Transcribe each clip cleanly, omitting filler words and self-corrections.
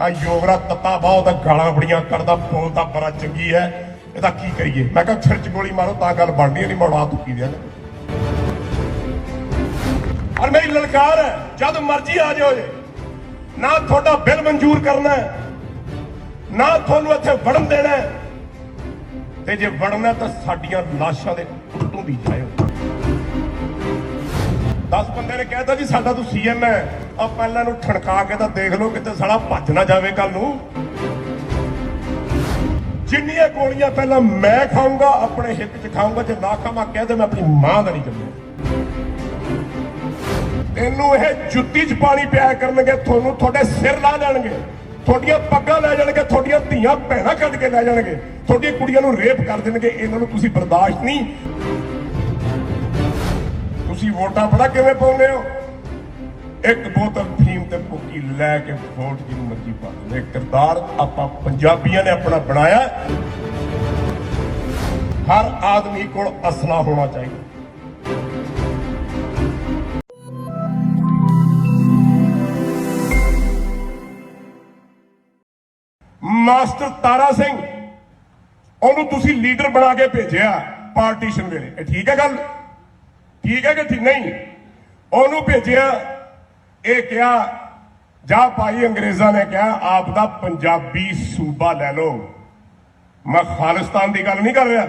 ਆ ਯੋਗਰਾ ਤੱਤਾ ਬਹੁਤ ਗਾਲਾਂ ਬੜੀਆਂ ਕਰਦਾ, ਬੋਲਦਾ ਬੜਾ ਚੰਗੀ ਹੈ, ਇਹਦਾ ਕੀ ਕਰੀਏ। ਮੈਂ ਕਿਹਾ ਸਿਰ 'ਚ ਗੋਲੀ ਮਾਰੋ ਤਾਂ ਗੱਲ ਬਣਦੀ ਨਹੀਂ, ਮੌੜਾ ਤੁੱਕੀ ਦਿਆਂ। ਔਰ ਮੇਰੀ ਲਲਕਾਰ ਹੈ, ਜਦ ਮਰਜ਼ੀ ਆ ਜਾਓ ਜੇ, ਨਾ ਤੁਹਾਡਾ ਬਿੱਲ ਮਨਜ਼ੂਰ ਕਰਨਾ ਨਾ ਤੁਹਾਨੂੰ ਇੱਥੇ ਵੜਨ ਦੇਣਾ, ਤੇ ਜੇ ਵੜਨਾ ਤਾਂ ਸਾਡੀਆਂ ਲਾਸ਼ਾਂ ਦੇ ਉੱਤੋਂ ਦੀ ਜਾਇਓ। 10 ਬੰਦੇ ਨੇ ਕਹਿਤਾ ਜੀ ਸਾਡਾ ਤੂੰ ਸੀਐਮ ਹੈ, ਆ ਪਹਿਲਾਂ ਨੂੰ ਠਣਕਾ ਕੇ ਤਾਂ ਦੇਖ ਲਓ ਕਿਤੇ ਸਾਲਾ ਭੱਜ ਨਾ ਜਾਵੇ ਕੱਲ ਨੂੰ। ਜਿੰਨੀਆਂ ਗੋਲੀਆਂ ਪਹਿਲਾਂ ਮੈਂ ਖਾਊਂਗਾ ਆਪਣੇ ਹਿੱਕ 'ਚ ਖਾਊਂਗਾ, ਜੇ ਨਾ ਖਾਵਾਂ ਕਹਿ ਦੇ ਮੈਂ ਆਪਣੀ ਮਾਂ ਦਾ ਨਹੀਂ ਜੰਮਿਆ। ਤੈਨੂੰ ਇਹ ਜੁੱਤੀ 'ਚ ਪਾਣੀ ਪਿਆ ਕਰਨਗੇ, ਤੁਹਾਨੂੰ ਤੁਹਾਡੇ ਸਿਰ ਲਾ ਜਾਣਗੇ, ਤੁਹਾਡੀਆਂ ਪੱਗਾਂ ਲੈ ਜਾਣਗੇ, ਤੁਹਾਡੀਆਂ ਧੀਆਂ ਭੈਣਾਂ ਕੱਢ ਕੇ ਲੈ ਜਾਣਗੇ, ਤੁਹਾਡੀਆਂ ਕੁੜੀਆਂ ਨੂੰ ਰੇਪ ਕਰ ਦੇਣਗੇ। ਇਹਨਾਂ ਨੂੰ ਤੁਸੀਂ ਬਰਦਾਸ਼ਤ ਨਹੀਂ। ਤੁਸੀਂ ਵੋਟਾਂ ਪਤਾ ਕਿਵੇਂ ਪਾਉਂਦੇ ਹੋ? ਇੱਕ ਬੋਤਲ ਫੀਮ ਤੇ ਭੁੱਕੀ ਲੈ ਕੇ ਵੋਟ ਜਿਹਨੂੰ ਮਰਜ਼ੀ ਪਾ ਦਿੰਦੇ। ਕਿਰਦਾਰ ਆਪਾਂ ਪੰਜਾਬੀਆਂ ਨੇ ਆਪਣਾ ਬਣਾਇਆ। ਹਰ ਆਦਮੀ ਕੋਲ ਅਸਲਾ ਹੋਣਾ ਚਾਹੀਦਾ। ਮਾਸਟਰ ਤਾਰਾ ਸਿੰਘ, ਉਹਨੂੰ ਤੁਸੀਂ ਲੀਡਰ ਬਣਾ ਕੇ ਭੇਜਿਆ ਪਾਰਟੀਸ਼ਨ ਵੇਲੇ, ਇਹ ਠੀਕ ਹੈ ਗੱਲ? ਠੀਕ ਹੈ ਕਿ ਠੀਕ ਨਹੀਂ? ਉਹਨੂੰ ਭੇਜਿਆ, ਇਹ ਕਿਹਾ ਜਾ ਭਾਈ, ਅੰਗਰੇਜ਼ਾਂ ਨੇ ਕਿਹਾ ਆਪ ਦਾ ਪੰਜਾਬੀ ਸੂਬਾ ਲੈ ਲਓ। ਮੈਂ ਖਾਲਿਸਤਾਨ ਦੀ ਗੱਲ ਨਹੀਂ ਕਰ ਰਿਹਾ,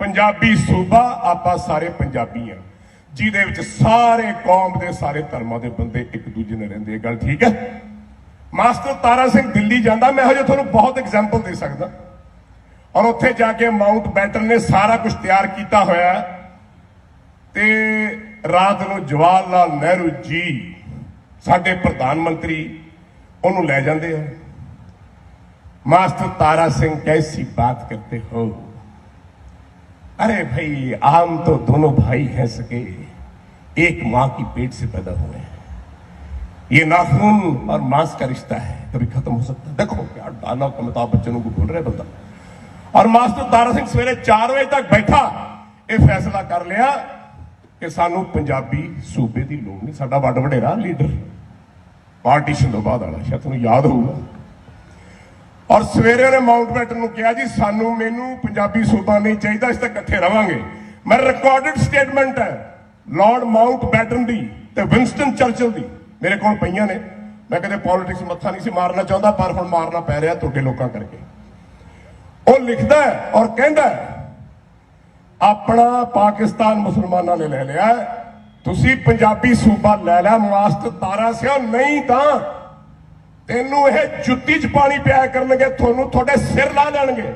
ਪੰਜਾਬੀ ਸੂਬਾ। ਆਪਾਂ ਸਾਰੇ ਪੰਜਾਬੀ ਆ, ਜਿਹਦੇ ਵਿੱਚ ਸਾਰੇ ਕੌਮ ਦੇ ਸਾਰੇ ਧਰਮਾਂ ਦੇ ਬੰਦੇ ਇੱਕ ਦੂਜੇ ਨਾਲ ਰਹਿੰਦੇ। ਇਹ ਗੱਲ ਠੀਕ ਹੈ? ਮਾਸਟਰ ਤਾਰਾ ਸਿੰਘ ਦਿੱਲੀ ਜਾਂਦਾ, ਮੈਂ ਹਜੇ ਤੁਹਾਨੂੰ ਬਹੁਤ ਐਗਜ਼ਾਮਪਲ ਦੇ ਸਕਦਾ। ਔਰ ਉੱਥੇ ਜਾ ਕੇ ਮਾਊਂਟ ਬੈਟਨ ਨੇ ਸਾਰਾ ਕੁਝ ਤਿਆਰ ਕੀਤਾ ਹੋਇਆ, ਤੇ ਰਾਤ ਨੂੰ ਜਵਾਹਰ ਲਾਲ ਨਹਿਰੂ ਜੀ ਸਾਡੇ ਪ੍ਰਧਾਨ ਮੰਤਰੀ ਉਹਨੂੰ ਲੈ ਜਾਂਦੇ ਆ। मास्टर तारा सिंह कैसी बात करते हो? अरे भाई, आम तो दोनों भाई हैं सके, एक मां की पेट से पैदा हुए हैं। ये नाखून और मांस का रिश्ता है, कभी खत्म हो सकता है। देखो क्या डायलॉग अमिताभ बच्चन को बोल रहे बंदा। और मास्टर तारा सिंह सवेरे 4 बजे तक बैठा, ये फैसला कर लिया कि सानू पंजाबी सूबे की लोड़ नहीं। साडा वड वडेरा लीडर पार्टीशन तो बाद वाला, शायद तुहानू याद होगा। और सवेरे उन्हें माउंट बैटन को कहा जी सानू मैनू पंजाबी सूबा नहीं चाहिए, इस तक इकट्ठे रवांगे। मैं रिकॉर्डेड स्टेटमेंट है लॉर्ड माउंट बैटन दी ते विंस्टन चर्चिल दी मेरे को पईयां ने। मैं कदे पॉलिटिक्स मत्था नहीं सी मारना चाहता, पर हुण मारना पै रहा तुहाडे लोकां करके। वो लिखदा है और कहंदा है अपना पाकिस्तान मुसलमाना ने ले लिया, तुसी पंजाबी सूबा ले लिया। मास्टर तारा सिंह नहीं तां तेनू ये जुत्ती च पानी पिया करनगे, थोनू थोड़े सिर ला जाणगे,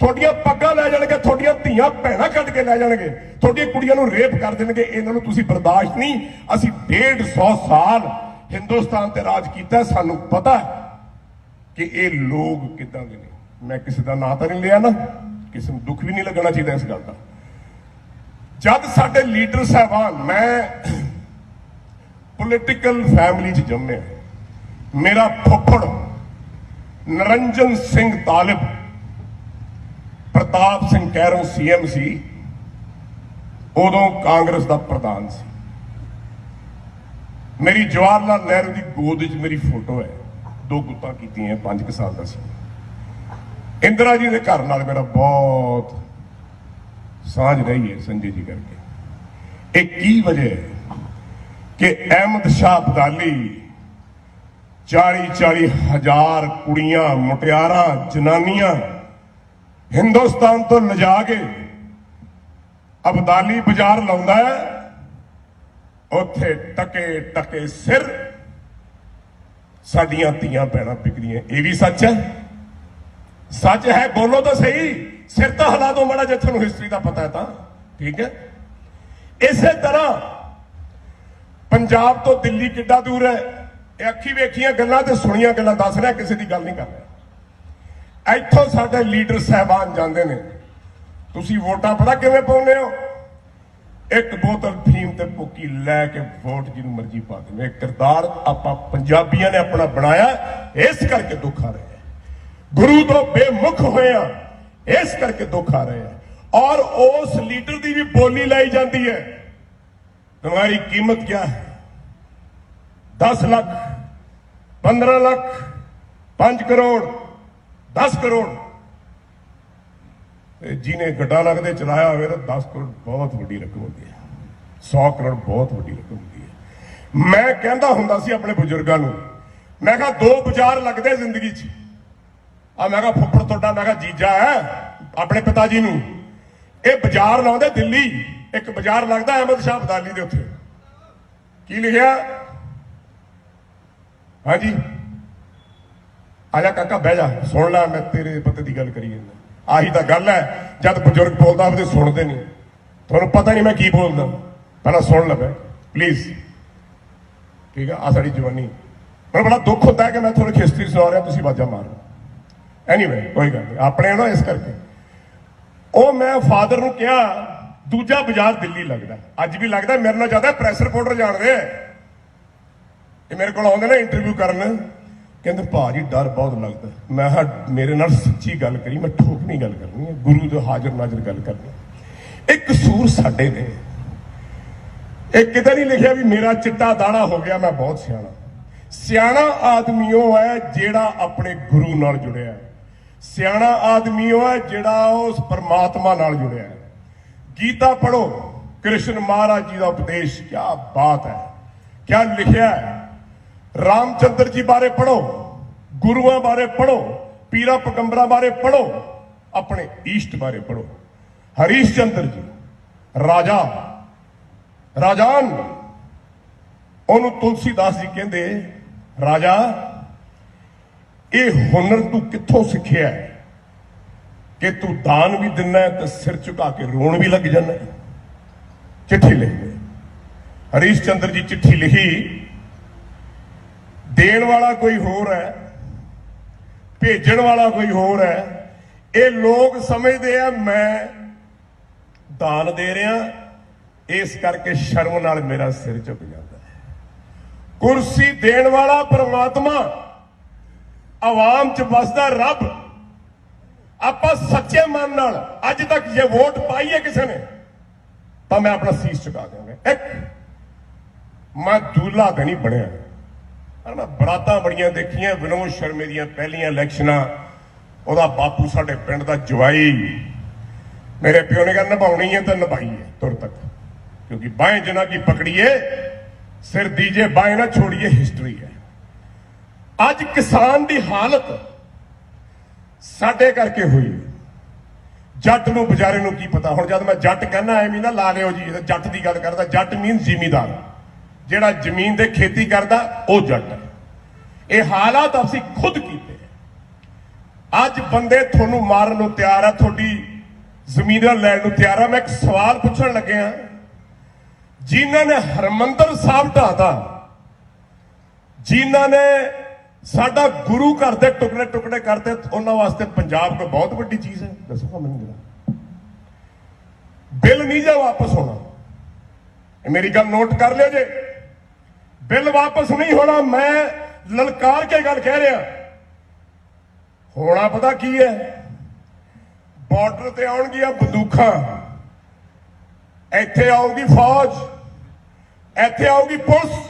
थोड़ियां पग्गां लै जाणगे, थोड़ियां धीआं भैणां कढ के लै जाणगे, थोड़ियां कुड़ियां नूं रेप कर देणगे। इन्हां नूं तुसीं बर्दाश्त नहीं। असीं 150 साल हिंदुस्तान ते राज कीता, सानूं पता है कि ये लोग किदां दे ने। मैं किसी दा नां तां नहीं लिया ना, किसी नूं दुख भी नहीं लगना चाहिए इस गल दा। जद साडे लीडर साहबान, मैं पोलिटिकल फैमिली च जम्मे, मेरा फुफड़ निरंजन सिंह तालिब प्रताप सिंह कैरों सीएम सी, उदों कांग्रेस का प्रधान सी। मेरी जवाहर लाल नेहरू की गोद च मेरी फोटो है, 2 गुत्तां कीतियां, 5 साल का सी। इंदिरा जी के घर नाल मेरा बहुत साझ रही है संजय जी करके। एक की वजह है कि अहमद शाह अब्दाली 40-40 हजार कुड़ियां, मुटियारा, जनानियां हिंदुस्तान तो लिजा के अब्दाली बाजार लाउंदा है, उत्थे टके टके सिर साडियां धीआं भैणां बिकदियां। ये भी सच है, सच है, बोलो तो सही। सिर तो हिला दो माड़ा, जे तुहानूं हिस्टरी का पता है तां ठीक है। इसे तरह पंजाब तो दिल्ली किड्डा दूर है, अखी वेखियां गल्लां ते सुनियां गल्लां दस रहा, किसी की गल नहीं कर रहा। इत्थों साडे लीडर साहबान जांदे ने, तुसीं वोटां पता किवें पाउंदे हो? एक बोतल फीम ते भुक्की लैके वोट जिहनूं मर्जी पा देने। किरदार आपां पंजाबियां ने अपना बनाया, इस करके दुख आ रहे हैं। गुरु तो बेमुख होए आ, इस करके दुख आ रहे हैं। और उस लीडर की भी बोली लाई जाती है। तुम्हारी कीमत क्या है? 10 लाख, 15 लाख, 5 करोड़ 10 करोड़ ਜਿਹਨੇ ਗੱਡਾ ਲੱਗਦੇ ਚਲਾਇਆ ਹੋਵੇ ਤਾਂ 10 ਕਰੋੜ ਬਹੁਤ ਵੱਡੀ ਰਕਮ ਹੁੰਦੀ ਹੈ, 100 ਕਰੋੜ ਬਹੁਤ ਵੱਡੀ ਰਕਮ ਹੁੰਦੀ ਹੈ। ਮੈਂ ਕਹਿੰਦਾ ਹੁੰਦਾ ਸੀ ਆਪਣੇ ਬਜ਼ੁਰਗਾਂ ਨੂੰ, ਮੈਂ ਕਿਹਾ 2 ਬਾਜ਼ਾਰ ਲੱਗਦੇ ਜ਼ਿੰਦਗੀ 'ਚ। ਮੈਂ ਕਿਹਾ ਫੁੱਫੜ ਤੁਹਾਡਾ, ਮੈਂ ਕਿਹਾ ਜੀਜਾ ਹੈ ਆਪਣੇ ਪਿਤਾ ਜੀ ਨੂੰ, ਇਹ ਬਾਜ਼ਾਰ ਲਾਉਂਦੇ ਦਿੱਲੀ, ਇੱਕ ਬਾਜ਼ਾਰ ਲੱਗਦਾ ਅਹਿਮਦ ਸ਼ਾਹ ਅਬਦਾਲੀ ਦੇ ਉੱਥੇ। ਕੀ ਲਿਖਿਆ? ਹਾਂਜੀ ਆਜਾ ਕਾਕਾ ਬਹਿ ਜਾ, ਸੁਣ ਲੈ, ਮੈਂ ਤੇਰੇ ਪਤੇ ਦੀ ਗੱਲ ਕਰੀ ਜਾਂਦਾ। ਆਹੀ ਤਾਂ ਗੱਲ ਹੈ, ਜਦ ਬਜ਼ੁਰਗ ਬੋਲਦਾ ਉਹਦੇ ਸੁਣਦੇ ਨਹੀਂ। ਤੁਹਾਨੂੰ ਪਤਾ ਨਹੀਂ ਮੈਂ ਕੀ ਬੋਲਦਾ, ਪਹਿਲਾਂ ਸੁਣ ਲਵੇ ਪਲੀਜ਼, ਠੀਕ ਆ? ਆ ਸਾਡੀ ਜਵਾਨੀ। ਮੈਨੂੰ ਬੜਾ ਦੁੱਖ ਹੁੰਦਾ ਹੈ ਕਿ ਮੈਂ ਤੁਹਾਨੂੰ ਹਿਸਟਰੀ ਸੁਣਾ ਰਿਹਾ, ਤੁਸੀਂ ਆਵਾਜ਼ਾਂ ਮਾਰ ਰਹੇ। ਐਨੀਵੇ ਕੋਈ ਗੱਲ ਨਹੀਂ, ਆਪਣੇ ਨਾ ਇਸ ਕਰਕੇ ਉਹ ਮੈਂ ਫਾਦਰ ਨੂੰ ਕਿਹਾ ਦੂਜਾ ਬਾਜ਼ਾਰ ਦਿੱਲੀ ਲੱਗਦਾ, ਅੱਜ ਵੀ ਲੱਗਦਾ। ਮੇਰੇ ਨਾਲ ਜ਼ਿਆਦਾ ਪ੍ਰੈਸ ਰਿਪੋਰਟਰ ਜਾਣਦੇ ਆ, ਇਹ ਮੇਰੇ ਕੋਲ ਆਉਂਦੇ ਨੇ ਇੰਟਰਵਿਊ ਕਰਨ, ਕਹਿੰਦੇ ਭਾਜੀ ਡਰ ਬਹੁਤ ਲੱਗਦਾ। ਮੈਂ ਕਿਹਾ ਮੇਰੇ ਨਾਲ ਸੱਚੀ ਗੱਲ ਕਰੀ, ਮੈਂ ਠੋਕਵੀਂ ਗੱਲ ਕਰਨੀ ਹੈ, ਗੁਰੂ ਦੇ ਹਾਜ਼ਰ ਨਾਜ਼ਰ ਗੱਲ ਕਰਨੀ। ਇਹ ਕਸੂਰ ਸਾਡੇ ਨੇ। ਇਹ ਕਿਤੇ ਨਹੀਂ ਲਿਖਿਆ ਵੀ ਮੇਰਾ ਚਿੱਟਾ ਦਾੜਾ ਹੋ ਗਿਆ ਮੈਂ ਬਹੁਤ ਸਿਆਣਾ। ਸਿਆਣਾ ਆਦਮੀ ਉਹ ਹੈ ਜਿਹੜਾ ਆਪਣੇ ਗੁਰੂ ਨਾਲ ਜੁੜਿਆ ਹੈ। ਸਿਆਣਾ ਆਦਮੀ ਉਹ ਹੈ ਜਿਹੜਾ ਉਸ ਪਰਮਾਤਮਾ ਨਾਲ ਜੁੜਿਆ ਹੈ। ਗੀਤਾ ਪੜ੍ਹੋ, ਕ੍ਰਿਸ਼ਨ ਮਹਾਰਾਜ ਜੀ ਦਾ ਉਪਦੇਸ਼, ਕੀ ਬਾਤ ਹੈ, क्या लिखा है। रामचंद्र जी बारे पढ़ो, गुरुआं बारे पढ़ो, पीरा पैगंबरां बारे पढ़ो, अपने ईष्ट बारे पढ़ो। हरीश चंद्र जी राजा राजान, ओनू तुलसीदास जी कहते राजा ये हुनर तू कित्थों सिखिया है कि तू दान भी दिना है तो सिर झुका के रोण भी लग जाना। चिट्ठी लिख दे। हरीश चंद्र जी चिट्ठी लिखी, देण वाला कोई होर है, भेजण वाला कोई होर है। ये लोग समझते हैं मैं दान दे रहा, इस करके शर्म नाल मेरा सिर झुक जाता है। कुर्सी देण वाला परमात्मा, आवाम च बसदा रब। आपां सच्चे मन नाल अज तक जे वोट पाई है किसी ने तो मैं अपना सीस चुका दूंगा। एक मैं दूल्हा तो नहीं बनया, मैं बरातां बड़ियां देखियां। विनोद शर्मे दियां पहलियां इलैक्शनां, ओहदा बापू साडे पिंड दा जवाई, मेरे प्यो ने कहा निभाउणी है तो निभाई है तुर तक, क्योंकि बाएं जना की पकड़िए सिर दीजिए, बाएं ना छोड़िए, हिस्ट्री है। अज किसान की हालत साडे करके हुई। जट नूं बेचारे नूं की पता। हुण जद मैं जट कहना एवें ना ला लिओ जी, जट की गल करदा। जट मीन जिमीदार, जिहड़ा जमीन ते खेती करदा वो जट है। ये हालात असीं खुद कीते। अज बंदे तुहानूं मारन नूं तैयार है, तुहाडी जमीनां लैण नूं तैयार है। मैं एक सवाल पुछण लग्या, जिन्हां ने हरमंदर साहिब ढाता, जिन्हां ने साडा गुरु घर दे टुकड़े टुकड़े करते, उन्हां वास्ते पंजाब कोई बहुत वड्डी चीज है। दसो मैनूं जरा, बिल नहीं जा वापस होना। मेरी गल नोट कर लियो जे, बिल वापस नहीं होना। मैं ललकार के गल कह रहा। होना पता की है, बॉर्डर ते आउणगियां बंदूकां, इत्थे आऊगी फौज, इत्थे आऊगी पुलिस।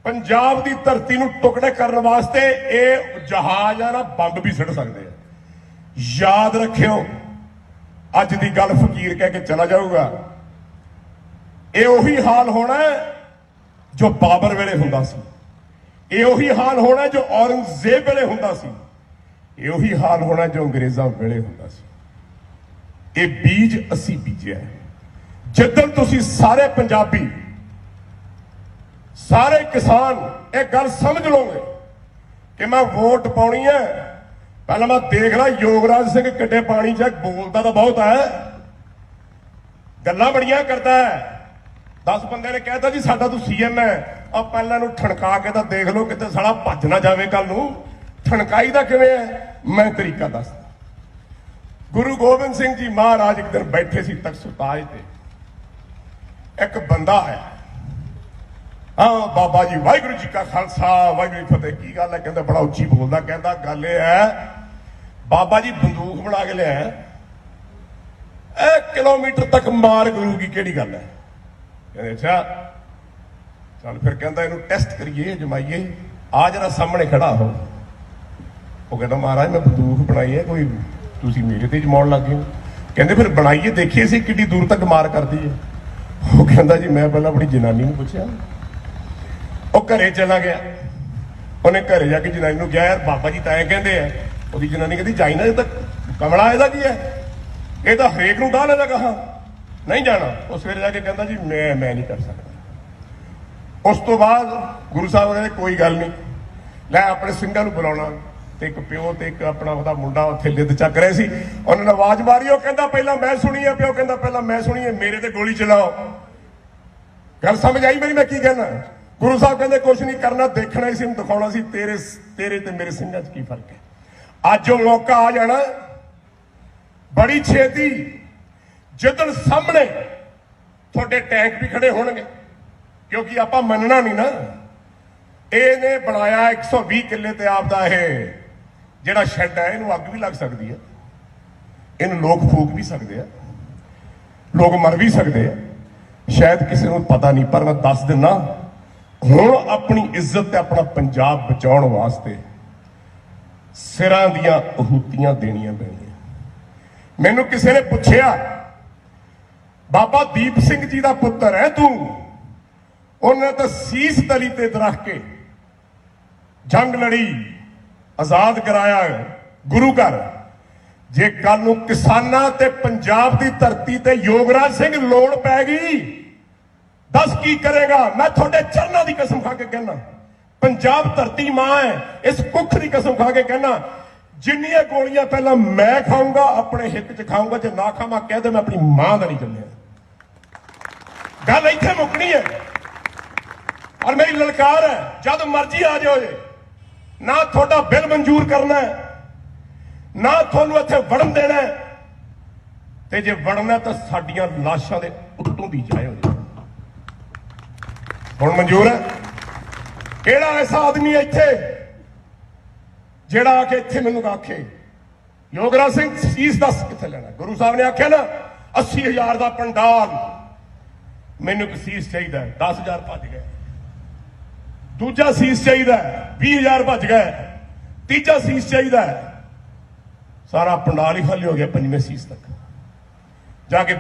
पंजाब की धरती नूं टुकड़े करने वास्ते ये जहाज है ना, बंब भी सुट सकते हैं। याद रखियो, अज की गल फकीर कह के चला जाऊगा। ये उही हाल होना है जो बाबर वेले हुंदा सी, ये उही हाल होना है जो औरंगजेब वेले हुंदा सी, ये उही हाल होना है जो अंग्रेज़ां वेले हुंदा सी। ये बीज असी बीजिया है। जिद्दन तुसी सारे पंजाबी, सारे किसान एक गल समझ लोगे कि मैं वोट पाउणी है, पहले मैं देख ला योगराज सिंह किड्डे पानी च बोलता तो बहुत है, गल्लां बड़ियां करता है। 10 बंदे ने कहता जी साडा तू सीएम है, अब पहले नूं ठणका के तो देख लो किते साला भज ना जावे। कल नूं ठणकाई दा किवें है, मैं तरीका दसदा। गुरु गोबिंद सिंह जी महाराज एक दिन बैठे सी तख्त-ए-ताज ते, एक बंदा आया, हाँ बाबा जी वाहिगुरू जी का खालसा वाहिगुरू जी फतेह। की गल है, कहता बड़ा उच्ची बोलता। कहता गल यह है बाबा जी बंदूक बना के लिया, 1 किलोमीटर तक मार करूगी, केड़ी गल है। कहते अच्छा चल फिर, कहता इनू टेस्ट करिए, जमाइए, आ जरा सामने खड़ा हो। ਉਹ ਕਹਿੰਦਾ ਮਹਾਰਾਜ ਮੈਂ ਬੰਦੂਕ ਬਣਾਈ ਹੈ, ਕੋਈ ਤੁਸੀਂ ਮੇਰੇ ਤੇ ਜਮਾਉਣ ਲੱਗ ਗਏ ਹੋ। ਕਹਿੰਦੇ ਫਿਰ ਬਣਾਈਏ ਦੇਖੀਏ ਸੀ ਕਿੰਨੀ ਦੂਰ ਤੱਕ ਮਾਰ ਕਰਦੀ ਹੈ। ਉਹ ਕਹਿੰਦਾ ਜੀ ਮੈਂ ਪਹਿਲਾਂ ਆਪਣੀ ਜਨਾਨੀ ਨੂੰ ਪੁੱਛਿਆ। ਉਹ ਘਰੇ ਚਲਾ ਗਿਆ, ਉਹਨੇ ਘਰੇ ਜਾ ਕੇ ਜਨਾਨੀ ਨੂੰ ਕਿਹਾ ਯਾਰ ਬਾਬਾ ਜੀ ਤਾਂ ਐਂ ਕਹਿੰਦੇ ਆ। ਉਹਦੀ ਜਨਾਨੀ ਕਹਿੰਦੀ ਜਾਈ ਨਾ, ਇਹ ਤਾਂ ਕਮਲਾ, ਇਹਦਾ ਕੀ ਹੈ, ਇਹ ਤਾਂ ਹਰੇਕ ਨੂੰ ਡਾਹ ਲੈਦਾ ਕਹਾ ਨਹੀਂ ਜਾਣਾ। ਉਹ ਸਵੇਰੇ ਜਾ ਕੇ ਕਹਿੰਦਾ ਜੀ ਮੈਂ ਨਹੀਂ ਕਰ ਸਕਦਾ। ਉਸ ਤੋਂ ਬਾਅਦ ਗੁਰੂ ਸਾਹਿਬ ਕਹਿੰਦੇ ਕੋਈ ਗੱਲ ਨਹੀਂ, ਲੈ ਆਪਣੇ ਸਿੰਘਾਂ ਨੂੰ ਬੁਲਾਉਣਾ। ਤੇ ਇੱਕ ਪਿਓ ਤੇ ਇੱਕ ਆਪਣਾ ਉਹਦਾ ਮੁੰਡਾ ਉੱਥੇ ਲਿੱਦ ਚੱਕ ਰਹੇ ਸੀ, ਉਹਨਾਂ ਨੇ ਆਵਾਜ਼ ਮਾਰੀ। ਉਹ ਕਹਿੰਦਾ ਪਹਿਲਾਂ ਮੈਂ ਸੁਣੀ ਹੈ, ਪਿਓ ਕਹਿੰਦਾ ਪਹਿਲਾਂ ਮੈਂ ਸੁਣੀ ਹੈ, ਮੇਰੇ ਤੇ ਗੋਲੀ ਚਲਾਓ। ਗੱਲ ਸਮਝ ਆਈ ਮੇਰੀ, ਮੈਂ ਕੀ ਕਹਿਣਾ? ਗੁਰੂ ਸਾਹਿਬ ਕਹਿੰਦੇ ਕੁਛ ਨਹੀਂ ਕਰਨਾ, ਦੇਖਣਾ ਹੀ ਸੀ, ਦਿਖਾਉਣਾ ਸੀ ਤੇਰੇ ਤੇ ਮੇਰੇ ਸਿੰਘਾਂ 'ਚ ਕੀ ਫਰਕ ਹੈ। ਅੱਜ ਉਹ ਮੌਕਾ ਆ ਜਾਣਾ ਬੜੀ ਛੇਤੀ, ਜਿੱਦਣ ਸਾਹਮਣੇ ਤੁਹਾਡੇ ਟੈਂਕ ਵੀ ਖੜੇ ਹੋਣਗੇ, ਕਿਉਂਕਿ ਆਪਾਂ ਮੰਨਣਾ ਨਹੀਂ ਨਾ। ਇਹਨੇ ਬਣਾਇਆ 120 ਕਿੱਲੇ ਤੇ ਆਪਦਾ ਇਹ ਜਿਹੜਾ ਸ਼ੈੱਡ ਹੈ, ਇਹਨੂੰ ਅੱਗ ਵੀ ਲੱਗ ਸਕਦੀ ਹੈ, ਇਹਨੂੰ ਲੋਕ ਫੂਕ ਵੀ ਸਕਦੇ ਆ, ਲੋਕ ਮਰ ਵੀ ਸਕਦੇ ਆ, ਸ਼ਾਇਦ ਕਿਸੇ ਨੂੰ ਪਤਾ ਨਹੀਂ। ਪਰ ਮੈਂ ਦੱਸ ਦਿੰਦਾ, ਹੁਣ ਆਪਣੀ ਇੱਜ਼ਤ ਤੇ ਆਪਣਾ ਪੰਜਾਬ ਬਚਾਉਣ ਵਾਸਤੇ ਸਿਰਾਂ ਦੀਆਂ ਅਹੂਤੀਆਂ ਦੇਣੀਆਂ ਪੈਣੀਆਂ। ਮੈਨੂੰ ਕਿਸੇ ਨੇ ਪੁੱਛਿਆ ਬਾਬਾ ਦੀਪ ਸਿੰਘ ਜੀ ਦਾ ਪੁੱਤਰ ਹੈ ਤੂੰ, ਉਹਨੇ ਤਾਂ ਸੀਸ ਤਲੀ ਤੇ ਰੱਖ ਕੇ ਜੰਗ ਲੜੀ, ਆਜ਼ਾਦ ਕਰਾਇਆ ਗੁਰੂ ਘਰ। ਜੇ ਕੱਲ ਨੂੰ ਕਿਸਾਨਾਂ ਤੇ ਪੰਜਾਬ ਦੀ ਧਰਤੀ ਤੇ ਯੋਗਰਾਜ ਸਿੰਘ ਲੋੜ ਪੈ ਗਈ, ਦੱਸ ਕੀ ਕਰੇਗਾ? ਮੈਂ ਤੁਹਾਡੇ ਚਰਨਾਂ ਦੀ ਕਸਮ ਖਾ ਕੇ ਕਹਿਣਾ, ਪੰਜਾਬ ਧਰਤੀ ਮਾਂ ਹੈ, ਇਸ ਕੁੱਖ ਦੀ ਕਸਮ ਖਾ ਕੇ ਕਹਿਣਾ, ਜਿੰਨੀਆਂ ਗੋਲੀਆਂ ਪਹਿਲਾਂ ਮੈਂ ਖਾਊਂਗਾ ਆਪਣੇ ਹਿੱਕ 'ਚ ਖਾਊਂਗਾ, ਜੇ ਨਾ ਖਾਵਾਂ ਕਹਿ ਦੇ ਮੈਂ ਆਪਣੀ ਮਾਂ ਦਾ ਨਹੀਂ ਚੱਲਿਆ। ਗੱਲ ਇੱਥੇ ਮੁੱਕਣੀ ਹੈ। ਔਰ ਮੇਰੀ ਲਲਕਾਰ ਹੈ, ਜਦ ਮਰਜ਼ੀ ਆ ਜਾਓ ਜੇ, ਨਾ ਤੁਹਾਡਾ ਬਿੱਲ ਮਨਜ਼ੂਰ ਕਰਨਾ ਹੈ, ਨਾ ਤੁਹਾਨੂੰ ਇੱਥੇ ਵੜਨ ਦੇਣਾ ਹੈ, ਤੇ ਜੇ ਵੜਨਾ ਤਾਂ ਸਾਡੀਆਂ ਲਾਸ਼ਾਂ ਦੇ ਉੱਤੋਂ ਦੀ ਜਾਇਓ। ਹੁਣ ਮਨਜ਼ੂਰ ਹੈ? ਕਿਹੜਾ ਐਸਾ ਆਦਮੀ ਹੈ ਇੱਥੇ ਜਿਹੜਾ ਆ ਕੇ ਇੱਥੇ ਮੈਨੂੰ ਆਖੇ ਯੋਗਰਾਜ ਸਿੰਘ ਸੀਸ ਦੱਸ ਕਿੱਥੇ ਲੈਣਾ? ਗੁਰੂ ਸਾਹਿਬ ਨੇ ਆਖਿਆ ਨਾ 80,000 ਦਾ ਪੰਡਾਲ, ਮੈਨੂੰ ਇੱਕ ਸੀਸ ਚਾਹੀਦਾ, 10,000 ਭੱਜ ਗਏ। ਦੂਜਾ ਸੀਸ ਚਾਹੀਦਾ, 20,000 ਭੱਜ ਗਏ। ਤੀਜਾ ਸੀਸ ਚਾਹੀਦਾ, ਸਾਰਾ ਪੰਡਾਲ ਹੀ ਖਾਲੀ ਹੋ ਗਿਆ। ਪੰਜਵੇਂ ਸੀਸ ਤੱਕ ਜਾ ਕੇ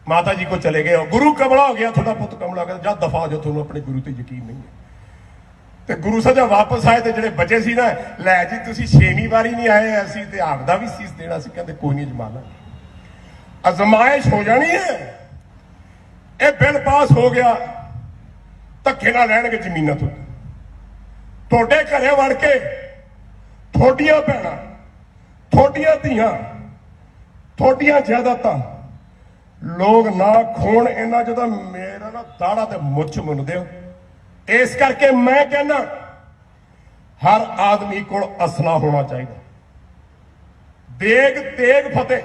ਮਾਤਾ ਜੀ ਕੋ ਚਲੇ ਗਏ। ਗੁਰੂ ਕਮਲਾ ਹੋ ਗਿਆ, ਤੁਹਾਡਾ ਪੁੱਤ ਕਮਲਾ ਹੋ ਗਿਆ, ਜਦ ਦਫਾ ਹੋ ਜਾ, ਤੁਹਾਨੂੰ ਆਪਣੇ ਗੁਰੂ ਤੇ ਯਕੀਨ ਨਹੀਂ ਹੈ। ਤੇ ਗੁਰੂ ਸਾਹਿਬ ਵਾਪਸ ਆਏ ਤੇ ਜਿਹੜੇ ਬਚੇ ਸੀ ਨਾ, ਲੈ ਜੀ ਤੁਸੀਂ 6ਵੀਂ ਵਾਰੀ ਨਹੀਂ ਆਏ, ਅਸੀਂ ਤੇ ਆਪਦਾ ਵੀ ਸੀਸ ਦੇਣਾ ਸੀ। ਕਹਿੰਦੇ ਕੋਈ ਨਹੀਂ, ਅਜਮਾ ਲਾ, ਅਜ਼ਮਾਇਸ਼ ਹੋ ਜਾਣੀ ਹੈ। ਇਹ ਬਿੱਲ ਪਾਸ ਹੋ ਗਿਆ, ਧੱਕੇ ਨਾਲ ਲੈਣਗੇ ਜ਼ਮੀਨਾਂ ਤੋਂ, ਤੁਹਾਡੇ ਘਰੇ ਵੜ ਕੇ ਤੁਹਾਡੀਆਂ ਭੈਣਾਂ, ਤੁਹਾਡੀਆਂ ਧੀਆਂ, ਤੁਹਾਡੀਆਂ ਜਾਇਦਾਦਾਂ ਲੋਕ ਨਾ ਖੋਣ। ਇਹਨਾਂ ਜਦੋਂ ਮੇਰਾ ਨਾ ਦਾੜਾ ਤੇ ਮੁੱਛ ਮੁੰਨਦੇ ਹੋ। ਇਸ ਕਰਕੇ ਮੈਂ ਕਹਿੰਦਾ ਹਰ ਆਦਮੀ ਕੋਲ ਅਸਲਾ ਹੋਣਾ ਚਾਹੀਦਾ। ਦੇਗ ਤੇਗ ਫਤਿਹ।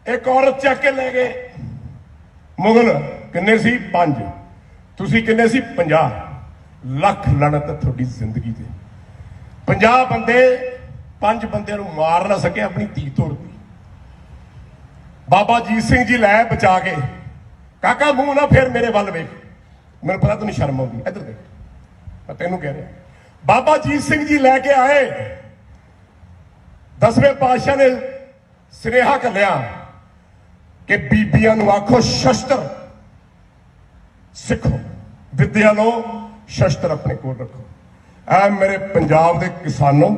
ਇੱਕ ਔਰਤ ਚੱਕ ਕੇ ਲੈ ਗਏ ਮੁਗਲ, ਕਿੰਨੇ ਸੀ? 5, ਤੁਸੀਂ ਕਿੰਨੇ ਸੀ? 50 ਲੱਖ। ਲੜਤ ਤੁਹਾਡੀ ਜ਼ਿੰਦਗੀ ਤੇ 50 ਬੰਦੇ 5 ਬੰਦਿਆਂ ਨੂੰ ਮਾਰ ਨਾ ਸਕੇ, ਆਪਣੀ ਧੀ ਤੋੜਦੀ। ਬਾਬਾ ਜੀਤ ਸਿੰਘ ਜੀ ਲੈ ਬਚਾ ਕੇ, ਕਾਕਾ ਮੂੰਹ ਨਾ ਫੇਰ ਮੇਰੇ ਵੱਲ ਵੇਖ, ਮੈਨੂੰ ਪਤਾ ਤੈਨੂੰ ਸ਼ਰਮ ਆਉਂਦੀ, ਇੱਧਰ ਦੇਖ, ਮੈਂ ਤੈਨੂੰ ਕਹਿ ਰਿਹਾ। ਬਾਬਾ ਜੀਤ ਸਿੰਘ ਜੀ ਲੈ ਕੇ ਆਏ, 10ਵੇਂ ਪਾਤਸ਼ਾਹ ਨੇ ਸੁਨੇਹਾ ਘੱਲਿਆ ਕਿ ਬੀਬੀਆਂ ਨੂੰ ਆਖੋ ਸ਼ਸਤਰ ਸਿੱਖੋ, ਵਿਦਿਆ ਲਓ, ਸ਼ਸਤਰ ਆਪਣੇ ਕੋਲ ਰੱਖੋ। ਐ ਮੇਰੇ ਪੰਜਾਬ ਦੇ ਕਿਸਾਨੋਂ,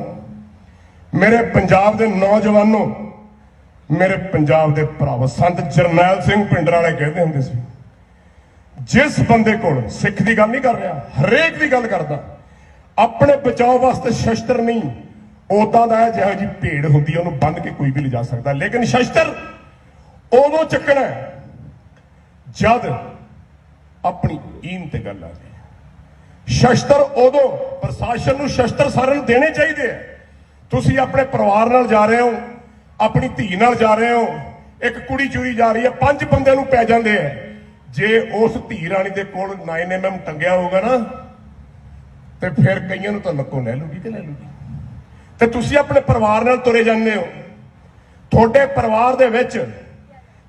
ਮੇਰੇ ਪੰਜਾਬ ਦੇ ਨੌਜਵਾਨੋਂ, ਮੇਰੇ ਪੰਜਾਬ ਦੇ ਭਰਾਵੋ, ਸੰਤ ਜਰਨੈਲ ਸਿੰਘ ਪਿੰਡਰ ਵਾਲੇ ਕਹਿੰਦੇ ਹੁੰਦੇ ਸੀ, ਜਿਸ ਬੰਦੇ ਕੋਲ, ਸਿੱਖ ਦੀ ਗੱਲ ਨਹੀਂ ਕਰ ਰਿਹਾ, ਹਰੇਕ ਦੀ ਗੱਲ ਕਰਦਾ, ਆਪਣੇ ਬਚਾਓ ਵਾਸਤੇ ਸ਼ਸਤਰ ਨਹੀਂ, ਉਦਾਂ ਦਾ ਜਿਹੋ ਜੀ ਭੇਡ ਹੁੰਦੀ ਉਹਨੂੰ ਬੰਨ ਕੇ ਕੋਈ ਵੀ ਲਿਜਾ ਸਕਦਾ। ਲੇਕਿਨ ਸ਼ਸਤਰ ਉਦੋਂ ਚੱਕਣਾ ਜਦ ਆਪਣੀ ਈਨ ਤੇ ਗੱਲ ਆ ਜਾਏ। ਸ਼ਸਤਰ ਉਦੋਂ, ਪ੍ਰਸ਼ਾਸਨ ਨੂੰ ਸ਼ਸਤਰ ਸਾਰਿਆਂ ਨੂੰ ਦੇਣੇ ਚਾਹੀਦੇ ਆ। ਤੁਸੀਂ ਆਪਣੇ ਪਰਿਵਾਰ ਨਾਲ ਜਾ ਰਹੇ ਹੋ, ਆਪਣੀ ਧੀ ਨਾਲ ਜਾ ਰਹੇ ਹੋ, ਇੱਕ ਕੁੜੀ ਚੋਰੀ ਜਾ ਰਹੀ ਹੈ, 5 ਬੰਦਿਆਂ ਨੂੰ ਪੈ ਜਾਂਦੇ ਆ। ਜੇ ਉਸ ਧੀ ਰਾਣੀ ਦੇ ਕੋਲ 9mm ਟੰਗਿਆ ਹੋਊਗਾ ਨਾ, ਤੇ ਫਿਰ ਕਈਆਂ ਨੂੰ ਤਾਂ ਲੱਕੋਂ ਲੈ ਲੂਗੀ ਤੇ ਲੈ ਲੂਗੀ। ਤੇ ਤੁਸੀਂ ਆਪਣੇ ਪਰਿਵਾਰ ਨਾਲ ਤੁਰੇ ਜਾਂਦੇ ਹੋ, ਤੁਹਾਡੇ ਪਰਿਵਾਰ ਦੇ ਵਿੱਚ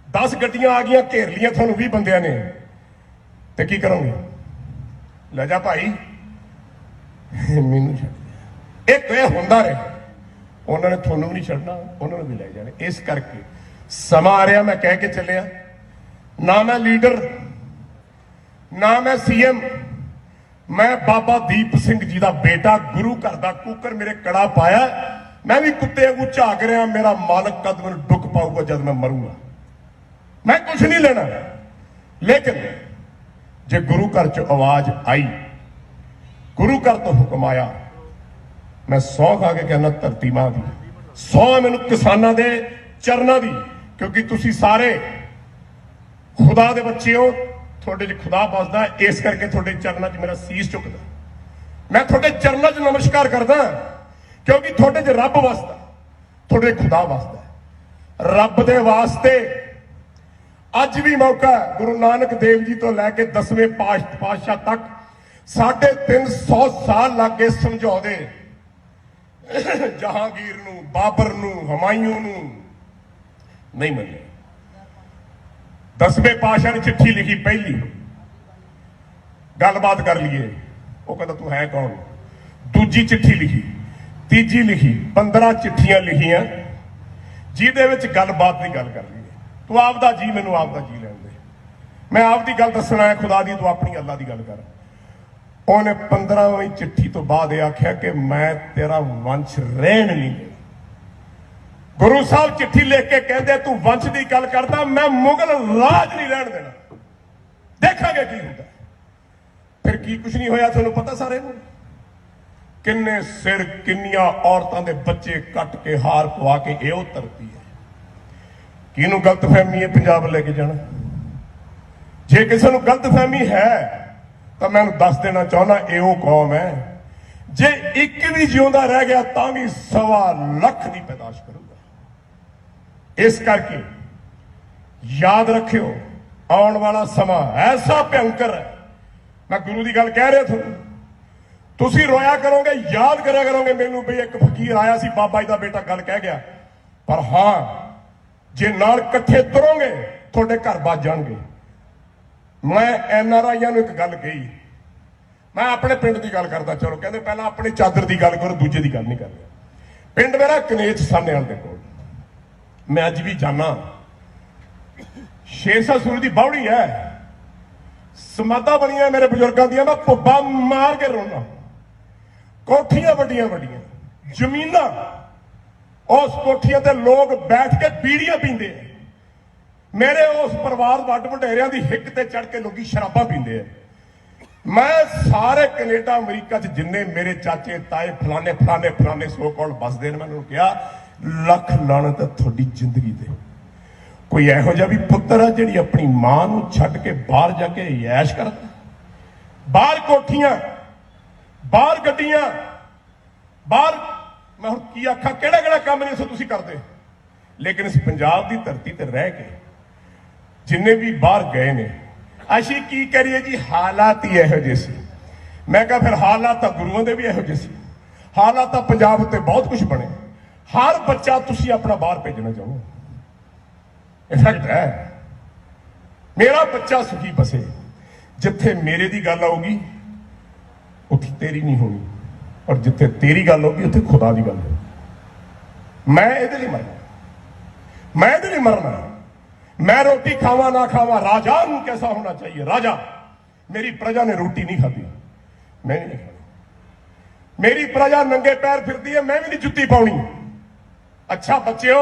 10 ਗੱਡੀਆਂ ਆ ਗਈਆਂ, ਘੇਰ ਲੀਆਂ ਤੁਹਾਨੂੰ 20 ਬੰਦਿਆਂ ਨੇ, ਤੇ ਕੀ ਕਰੋਗੇ? ਲੈ ਜਾ ਭਾਈ, ਮੈਨੂੰ ਛੱਡ, ਇੱਕ ਇਹ ਹੁੰਦਾ ਰਿਹਾ, ਉਹਨਾਂ ਨੇ ਤੁਹਾਨੂੰ ਵੀ ਨਹੀਂ ਛੱਡਣਾ, ਉਹਨਾਂ ਨੂੰ ਵੀ ਲੈ ਜਾਣੇ। ਇਸ ਕਰਕੇ ਸਮਾਂ ਆ ਰਿਹਾ, ਮੈਂ ਕਹਿ ਕੇ ਚੱਲਿਆ, ਨਾ ਮੈਂ ਲੀਡਰ, ਨਾ ਮੈਂ ਸੀਐਮ, ਮੈਂ ਬਾਬਾ ਦੀਪ ਸਿੰਘ ਜੀ ਦਾ ਬੇਟਾ, ਗੁਰੂ ਘਰ ਦਾ ਕੂਕਰ ਮੇਰੇ ਕੜਾ ਪਾਇਆ। ਮੈਂ ਵੀ ਕੁੱਤੇ ਵਾਂਗੂ ਝਾਕ ਰਿਹਾ, ਮੇਰਾ ਮਾਲਕ ਕਦ ਮੈਨੂੰ ਡੁੱਕ ਪਾਊਗਾ ਜਦ ਮੈਂ ਮਰੂੰਗਾ। ਮੈਂ ਕੁਝ ਨਹੀਂ ਲੈਣਾ, ਲੇਕਿਨ ਜੇ ਗੁਰੂ ਘਰ ਚ ਆਵਾਜ਼ ਆਈ, ਗੁਰੂ ਘਰ ਤੋਂ ਹੁਕਮ ਆਇਆ, ਮੈਂ ਸਹੁੰ ਖਾ ਕੇ ਕਹਿੰਦਾ ਧਰਤੀ ਮਾਂ ਦੀ ਸਹੁੰ, ਮੈਨੂੰ ਕਿਸਾਨਾਂ ਦੇ ਚਰਨਾਂ ਦੀ, ਕਿਉਂਕਿ ਤੁਸੀਂ ਸਾਰੇ ਖੁਦਾ ਦੇ ਬੱਚੇ ਹੋ, ਤੁਹਾਡੇ 'ਚ ਖੁਦਾ ਵਸਦਾ, ਇਸ ਕਰਕੇ ਤੁਹਾਡੇ ਚਰਨਾਂ 'ਚ ਮੇਰਾ ਸੀਸ ਝੁਕਦਾ। ਮੈਂ ਤੁਹਾਡੇ ਚਰਨਾਂ 'ਚ ਨਮਸਕਾਰ ਕਰਦਾ, ਕਿਉਂਕਿ ਤੁਹਾਡੇ 'ਚ ਰੱਬ ਵਸਦਾ, ਤੁਹਾਡੇ ਖੁਦਾ ਵਸਦਾ। ਰੱਬ ਦੇ ਵਾਸਤੇ ਅੱਜ ਵੀ ਮੌਕਾ ਹੈ। ਗੁਰੂ ਨਾਨਕ ਦੇਵ ਜੀ ਤੋਂ ਲੈ ਕੇ 10ਵੇਂ ਪਾਤਸ਼ਾਹ ਤੱਕ 350 ਸਾਲ ਲੱਗ ਗਏ ਸਮਝਾਉਂਦੇ, ਜਹਾਂਗੀਰ ਨੂੰ, ਬਾਬਰ ਨੂੰ, ਹਮਾਯੂੰ ਨੂੰ ਨਹੀਂ ਮੰਨਿਆ। 10ਵੇਂ ਪਾਤਸ਼ਾਹ ਨੇ ਚਿੱਠੀ ਲਿਖੀ, ਪਹਿਲੀ ਗੱਲਬਾਤ ਕਰ ਲਈਏ, ਉਹ ਕਹਿੰਦਾ ਤੂੰ ਹੈ ਕੌਣ। ਦੂਜੀ ਚਿੱਠੀ ਲਿਖੀ, ਤੀਜੀ ਲਿਖੀ, 15 ਚਿੱਠੀਆਂ ਲਿਖੀਆਂ ਜਿਹਦੇ ਵਿੱਚ ਗੱਲਬਾਤ ਦੀ ਗੱਲ ਕਰ ਲਈਏ। ਤੂੰ ਆਪਦਾ ਜੀ, ਮੈਨੂੰ ਆਪਦਾ ਜੀ ਲੈਣ ਦੇ, ਮੈਂ ਆਪਦੀ ਗੱਲ ਦੱਸਣਾ ਹੈ ਖੁਦਾ ਦੀ, ਤੂੰ ਆਪਣੀ ਅੱਲਾ ਦੀ ਗੱਲ ਕਰ। ਉਹਨੇ 15ਵੀਂ ਚਿੱਠੀ ਤੋਂ ਬਾਅਦ ਇਹ ਆਖਿਆ ਕਿ ਮੈਂ ਤੇਰਾ ਵੰਸ਼ ਰਹਿਣ ਨਹੀਂ ਦੇਣਾ। ਗੁਰੂ ਸਾਹਿਬ ਚਿੱਠੀ ਲਿਖ ਕੇ ਕਹਿੰਦੇ ਤੂੰ ਵੰਸ਼ ਦੀ ਗੱਲ ਕਰਦਾ, ਮੈਂ ਮੁਗਲ ਰਾਜ ਨਹੀਂ ਰਹਿਣ ਦੇਣਾ, ਦੇਖਾਂਗੇ ਕੀ ਹੁੰਦਾ। ਫਿਰ ਕੀ ਕੁਝ ਨਹੀਂ ਹੋਇਆ, ਤੁਹਾਨੂੰ ਪਤਾ ਸਾਰੇ ਨੂੰ। ਕਿੰਨੇ ਸਿਰ, ਕਿੰਨੀਆਂ ਔਰਤਾਂ ਦੇ ਬੱਚੇ ਕੱਟ ਕੇ, ਹਾਰ ਪਵਾ ਕੇ, ਇਹ ਉਹ ਧਰਤੀ ਹੈ। ਕਿਹਨੂੰ ਗਲਤਫਹਿਮੀ ਹੈ ਪੰਜਾਬ ਲੈ ਕੇ ਜਾਣਾ? ਜੇ ਕਿਸੇ ਨੂੰ ਗਲਤਫਹਿਮੀ ਹੈ ਤਾਂ ਮੈਂ ਉਹਨੂੰ ਦੱਸ ਦੇਣਾ ਚਾਹੁੰਦਾ, ਇਹ ਉਹ ਕੌਮ ਹੈ ਜੇ ਇੱਕ ਵੀ ਜਿਉਂਦਾ ਰਹਿ ਗਿਆ ਤਾਂ ਵੀ 1.25 ਲੱਖ ਦੀ ਪੈਦਾਸ਼ ਕਰੂਗਾ। ਇਸ ਕਰਕੇ ਯਾਦ ਰੱਖਿਓ, ਆਉਣ ਵਾਲਾ ਸਮਾਂ ਐਸਾ ਭਿਅੰਕਰ ਹੈ। ਮੈਂ ਗੁਰੂ ਦੀ ਗੱਲ ਕਹਿ ਰਿਹਾ ਤੁਹਾਨੂੰ, ਤੁਸੀਂ ਰੋਇਆ ਕਰੋਗੇ, ਯਾਦ ਕਰਿਆ ਕਰੋਗੇ ਮੈਨੂੰ ਵੀ ਇੱਕ ਫਕੀਰ ਆਇਆ ਸੀ, ਬਾਬਾ ਜੀ ਦਾ ਬੇਟਾ ਗੱਲ ਕਹਿ ਗਿਆ। ਪਰ ਹਾਂ, ਜੇ ਨਾਲ ਇਕੱਠੇ ਤੁਰੋਗੇ ਤੁਹਾਡੇ ਘਰ ਵੱਜ ਜਾਣਗੇ। ਮੈਂ NRIਆਂ ਨੂੰ ਇੱਕ ਗੱਲ ਕਹੀ, ਮੈਂ ਆਪਣੇ ਪਿੰਡ ਦੀ ਗੱਲ ਕਰਦਾ, ਚਲੋ ਕਹਿੰਦੇ ਪਹਿਲਾਂ ਆਪਣੀ ਚਾਦਰ ਦੀ ਗੱਲ ਕਰੋ, ਦੂਜੇ ਦੀ ਗੱਲ ਨਹੀਂ ਕਰਦੇ। ਪਿੰਡ ਮੇਰਾ ਕਨੇਚ ਸਾਹਨੇਵਾਲ ਦੇ ਕੋਲ, ਮੈਂ ਅੱਜ ਵੀ ਜਾਣਾ, ਸ਼ੇਰਸ਼ਾਹ ਸੂਰੀ ਦੀ ਬਾਵੜੀ ਹੈ, ਸਮਾਧਾਂ ਬਣੀਆਂ ਮੇਰੇ ਬਜ਼ੁਰਗਾਂ ਦੀਆਂ, ਮੈਂ ਭੁੱਬਾ ਮਾਰ ਕੇ ਰੋਣਾ। ਕੋਠੀਆਂ ਵੱਡੀਆਂ ਵੱਡੀਆਂ, ਜ਼ਮੀਨਾਂ, ਉਸ ਕੋਠੀਆਂ ਤੇ ਲੋਕ ਬੈਠ ਕੇ ਬੀੜੀਆਂ ਪੀਂਦੇ ਆ। ਮੇਰੇ ਉਸ ਪਰਿਵਾਰ ਵੱਡ ਵਡੇਰਿਆਂ ਦੀ ਹਿੱਕ ਤੇ ਚੜ ਕੇ ਲੋਕੀ ਸ਼ਰਾਬਾਂ ਪੀਂਦੇ ਆ। ਮੈਂ ਸਾਰੇ ਕੈਨੇਡਾ ਅਮਰੀਕਾ 'ਚ ਜਿੰਨੇ ਮੇਰੇ ਚਾਚੇ ਤਾਏ ਫਲਾਣੇ ਫਲਾਣੇ ਫਲਾਣੇ ਸੋ ਕਾਲ ਬਸਦੇ ਨੇ, ਮੈਨੂੰ ਕਿਹਾ ਲੱਖ ਲਾਹਨਤ ਹੈ ਤੁਹਾਡੀ ਜ਼ਿੰਦਗੀ ਤੇ। ਕੋਈ ਇਹੋ ਜਿਹਾ ਵੀ ਪੁੱਤਰ ਆ ਜਿਹੜੀ ਆਪਣੀ ਮਾਂ ਨੂੰ ਛੱਡ ਕੇ ਬਾਹਰ ਜਾ ਕੇ ਐਸ਼ ਕਰਦਾ? ਬਾਹਰ ਕੋਠੀਆਂ, ਬਾਹਰ ਗੱਡੀਆਂ, ਬਾਹਰ, ਮੈਂ ਹੁਣ ਕੀ ਆਖਾਂ, ਕਿਹੜਾ ਕਿਹੜਾ ਕੰਮ ਨਹੀਂ ਸੋ ਤੁਸੀਂ ਕਰਦੇ। ਲੇਕਿਨ ਇਸ ਪੰਜਾਬ ਦੀ ਧਰਤੀ ਤੇ ਰਹਿ ਕੇ ਜਿੰਨੇ ਵੀ ਬਾਹਰ ਗਏ ਨੇ, ਅਸੀਂ ਕੀ ਕਰੀਏ ਜੀ, ਹਾਲਾਤ ਹੀ ਇਹੋ ਜਿਹੇ ਸੀ। ਮੈਂ ਕਿਹਾ ਫਿਰ ਹਾਲਾਤ ਤਾਂ ਗੁਰੂਆਂ ਦੇ ਵੀ ਇਹੋ ਜਿਹੇ ਸੀ, ਹਾਲਾਤ ਤਾਂ ਪੰਜਾਬ ਉੱਤੇ ਬਹੁਤ ਕੁਝ ਬਣੇ। ਹਰ ਬੱਚਾ ਤੁਸੀਂ ਆਪਣਾ ਬਾਹਰ ਭੇਜਣਾ ਚਾਹੋ, ਇਹ ਫੈਕਟ ਹੈ। ਮੇਰਾ ਬੱਚਾ ਸੁਖੀ ਬਸੇ, ਜਿੱਥੇ ਮੇਰੇ ਦੀ ਗੱਲ ਆਊਗੀ ਉੱਥੇ ਤੇਰੀ ਨਹੀਂ ਹੋਣੀ, ਔਰ ਜਿੱਥੇ ਤੇਰੀ ਗੱਲ ਹੋਗੀ ਉੱਥੇ ਖੁਦਾ ਦੀ ਗੱਲ ਹੋਊਗੀ। ਮੈਂ ਇਹਦੇ ਲਈ ਮਰਨਾ, मैं ਇਹਦੇ ਲਈ मरना। मैं रोटी खावा ना खावा, राजान कैसा होना चाहिए राजा। मेरी प्रजा ने रोटी नहीं खाती, मैं नहीं खाती। मेरी प्रजा नंगे पैर फिरती है, मैं भी नहीं जुत्ती पाउनी। अच्छा बच्चों,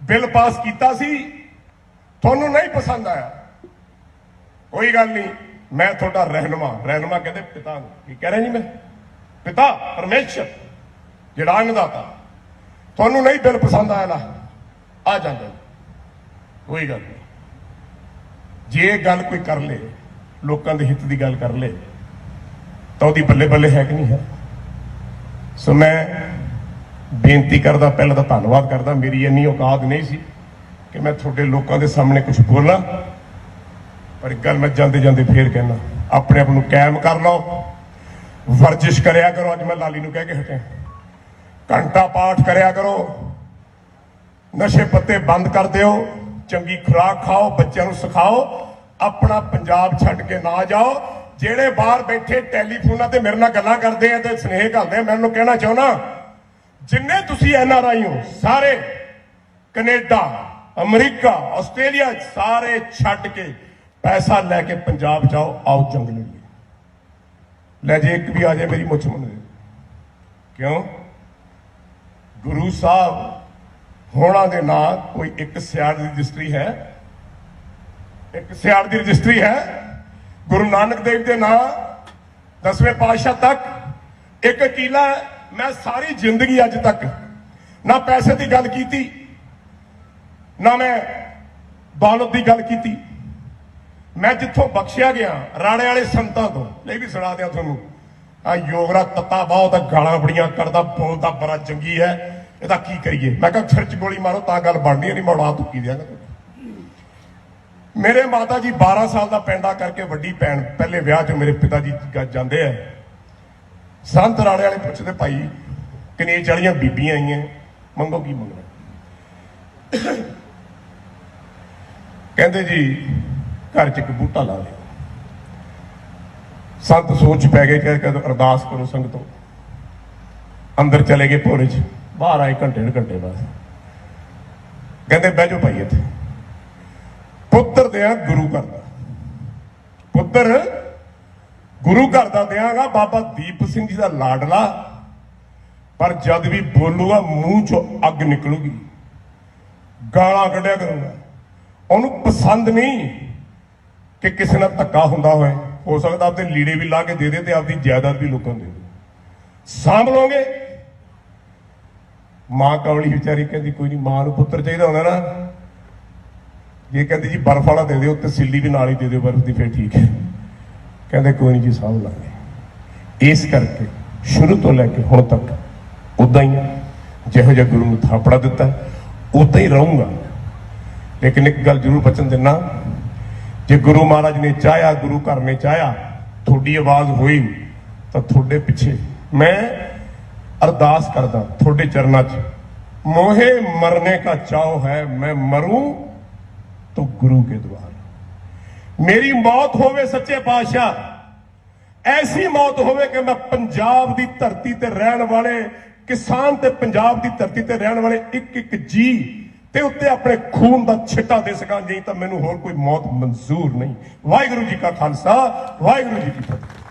बिल पास किया सी, थोनू नहीं पसंद आया, कोई गल नहीं, मैं थोड़ा रहनुमा, रहनुमा कहते पिता की कह रहे जी, मैं पिता परमेश्वर जिहड़ा अन्नदाता, थोनू नहीं बिल पसंद आया ना आ जाता, कोई गल नहीं। जे गल कोई कर ले, लोगों के हित की गल कर ले, तो वही बल्ले बल्ले है कि नहीं है। सो मैं बेनती करदा, पहले तो धन्नवाद करदा, मेरी इन्नी औकात नहीं सी कि मैं थोड़े लोगों के सामने कुछ बोला, पर एक गल मैं जाते जाते फिर कहना, अपने आप को कायम कर लो, वर्जिश करया करो। अज मैं लाली नूं कह के हटिया, घंटा पाठ करया करो, नशे पत्ते बंद कर दिओ, चंगी खुराक खाओ, बच्चों को सिखाओ, अपना पंजाब छड्ड के ना जाओ। ਜਿਹੜੇ ਬਾਹਰ ਬੈਠੇ ਟੈਲੀਫੋਨਾਂ ਤੇ ਮੇਰੇ ਨਾਲ ਗੱਲਾਂ ਕਰਦੇ ਆ ਤੇ ਸੁਨੇਹੇ ਘੱਲਦੇ ਆ, ਮੈਂ ਉਹਨੂੰ ਕਹਿਣਾ ਚਾਹੁੰਦਾ ਜਿੰਨੇ ਤੁਸੀਂ ਐਨਆਰਆਈ ਹੋ ਸਾਰੇ ਕੈਨੇਡਾ ਅਮਰੀਕਾ ਆਸਟ੍ਰੇਲੀਆ ਸਾਰੇ ਛੱਡ ਕੇ ਪੈਸਾ ਲੈ ਕੇ ਪੰਜਾਬ ਜਾਓ, ਆਓ ਜੰਗ ਲੜੀਏ। ਲੈ ਜੇ ਇੱਕ ਵੀ ਆ ਜਾਏ ਮੇਰੀ ਮੁੱਛ ਮੰਨ ਦੇ। ਕਿਉਂ? ਗੁਰੂ ਸਾਹਿਬ ਹੋਣਾ ਦੇ ਨਾਂ ਕੋਈ ਇੱਕ ਸਿਆੜ ਦੀ ਰਜਿਸਟਰੀ ਹੈ, ਇੱਕ ਸਿਆੜ ਦੀ ਰਜਿਸਟਰੀ ਹੈ। ਗੁਰੂ ਨਾਨਕ ਦੇਵ ਦੇ ਨਾਂ 10ਵੇਂ ਪਾਤਸ਼ਾਹ ਤੱਕ ਇੱਕ ਕਿਲਾ। ਮੈਂ ਸਾਰੀ ਜ਼ਿੰਦਗੀ ਅੱਜ ਤੱਕ ਨਾ ਪੈਸੇ ਦੀ ਗੱਲ ਕੀਤੀ, ਨਾ ਮੈਂ ਦੌਲਤ ਦੀ ਗੱਲ ਕੀਤੀ। ਮੈਂ ਜਿੱਥੋਂ ਬਖਸ਼ਿਆ ਗਿਆ ਰਾਣੇ ਵਾਲੇ ਸੰਤਾਂ ਤੋਂ, ਇਹ ਵੀ ਸੁਣਾ ਦਿਆਂ ਤੁਹਾਨੂੰ। ਆ ਯੋਗਰਾ ਤੱਤਾ ਬਹੁਤ ਗਾਲਾਂ ਬੜੀਆਂ ਕਰਦਾ, ਬੋਲਦਾ ਬੜਾ ਚੰਗੀ ਹੈ, ਇਹਦਾ ਕੀ ਕਰੀਏ? ਮੈਂ ਕਿਹਾ ਸਿਰ 'ਚ ਗੋਲੀ ਮਾਰੋ ਤਾਂ ਗੱਲ ਬਣਨੀ ਨਹੀਂ, ਮੈਂ ਉਡਾ ਤੁੱਕੀ ਦਿਆਂਗਾ। ਮੇਰੇ ਮਾਤਾ ਜੀ 12 ਸਾਲ ਦਾ ਪੈਂਡਾ ਕਰਕੇ ਵੱਡੀ ਭੈਣ ਪਹਿਲੇ ਵਿਆਹ 'ਚ ਮੇਰੇ ਪਿਤਾ ਜੀ ਜਾਂਦੇ ਆ। ਸੰਤ ਰਾਣੇ ਵਾਲੇ ਪੁੱਛਦੇ ਭਾਈ ਕਨੇਜ ਵਾਲੀਆਂ ਬੀਬੀਆਂ ਆਈਆਂ, ਮੰਗੋ ਕੀ ਮੰਗਣਾ? ਕਹਿੰਦੇ ਜੀ ਘਰ 'ਚ ਇੱਕ ਬੂਟਾ ਲਾ ਲਿਓ। ਸੰਤ ਸੋਚ ਪੈ ਗਏ ਕਿ ਅਰਦਾਸ ਕਰੋ ਸੰਗਤੋਂ। ਅੰਦਰ ਚਲੇ ਗਏ ਭੋਰੇ 'ਚ, ਬਾਹਰ ਆਏ ਘੰਟੇ ਡੇਢ ਘੰਟੇ ਬਾਅਦ। ਕਹਿੰਦੇ ਬਹਿ ਜਾਓ ਭਾਈ ਇੱਥੇ। ਪੁੱਤਰ ਦਿਆਂ ਗੁਰੂ ਘਰ ਦਾ, ਪੁੱਤਰ ਗੁਰੂ ਘਰ ਦਾ ਦਿਆਂਗਾ ਬਾਬਾ ਦੀਪ ਸਿੰਘ ਜੀ ਦਾ ਲਾਡਲਾ, ਪਰ ਜਦ ਵੀ ਬੋਲੂਗਾ ਮੂੰਹ 'ਚੋਂ ਅੱਗ ਨਿਕਲੂਗੀ, ਗਾਲਾਂ ਕੱਢਿਆ ਕਰੂਗਾ। ਉਹਨੂੰ ਪਸੰਦ ਨਹੀਂ ਕਿ ਕਿਸੇ ਨਾਲ ਧੱਕਾ ਹੁੰਦਾ ਹੋਏ। ਹੋ ਸਕਦਾ ਆਪਦੇ ਲੀੜੇ ਵੀ ਲਾ ਕੇ ਦੇ ਦੇ ਤੇ ਆਪਦੀ ਜਾਇਦਾਦ ਵੀ ਲੋਕਾਂ ਨੂੰ ਦੇ ਦੇ, ਸਾਂਭ ਲਓਗੇ। ਮਾਂ ਕਵਲੀ ਵਿਚਾਰੀ ਕਹਿੰਦੀ ਕੋਈ ਨਹੀਂ, ਮਾਂ ਨੂੰ ਪੁੱਤਰ ਚਾਹੀਦਾ ਹੁੰਦਾ ਨਾ, ਇਹ ਕਹਿੰਦੀ ਜੀ ਬਰਫ ਵਾਲਾ ਦੇ ਦਿਓ, ਤਸੱਲੀ ਵੀ ਨਾਲ ਹੀ ਦੇ ਦਿਓ ਬਰਫ ਦੀ, ਫਿਰ ਠੀਕ ਹੈ। ਕਹਿੰਦੇ ਕੋਈ ਨਹੀਂ ਜੀ ਸਾਂਭ ਲਾਂਗੇ। ਇਸ ਕਰਕੇ ਸ਼ੁਰੂ ਤੋਂ ਲੈ ਕੇ ਹੁਣ ਤੱਕ ਉਦਾਂ ਹੀ ਜਿਹੋ ਜਿਹਾ ਗੁਰੂ ਨੂੰ ਥਾਪੜਾ ਦਿੱਤਾ ਉਦਾਂ ਹੀ ਰਹੂੰਗਾ। ਲੇਕਿਨ ਇੱਕ ਗੱਲ ਜ਼ਰੂਰ ਬਚਨ ਦਿੰਨਾ, ਜੇ ਗੁਰੂ ਮਹਾਰਾਜ ਨੇ ਚਾਹਿਆ, ਗੁਰੂ ਘਰ ਨੇ ਚਾਹਿਆ, ਤੁਹਾਡੀ ਆਵਾਜ਼ ਹੋਈ ਤਾਂ ਤੁਹਾਡੇ ਪਿੱਛੇ ਮੈਂ ਅਰਦਾਸ ਕਰਦਾ ਤੁਹਾਡੇ ਚਰਨਾਂ 'ਚ। ਮੋਹੇ ਮਰਨੇ का ਚਾਓ ਹੈ, ਮੈਂ ਮरूं तो गुरु के द्वार। मेरी मौत होवे सच्चे पातशाह, ऐसी मौत होवे कि मैं पंजाब की धरती ते रहन वाले किसान ते पंजाब की धरती ते रहन वाले एक एक जी ते उत्ते अपने खून का छिट्टा दे सकां, नहीं तो मैनूं होर कोई मौत मंजूर नहीं। वाहिगुरू जी का खालसा, वाहिगुरू जी की फतेह।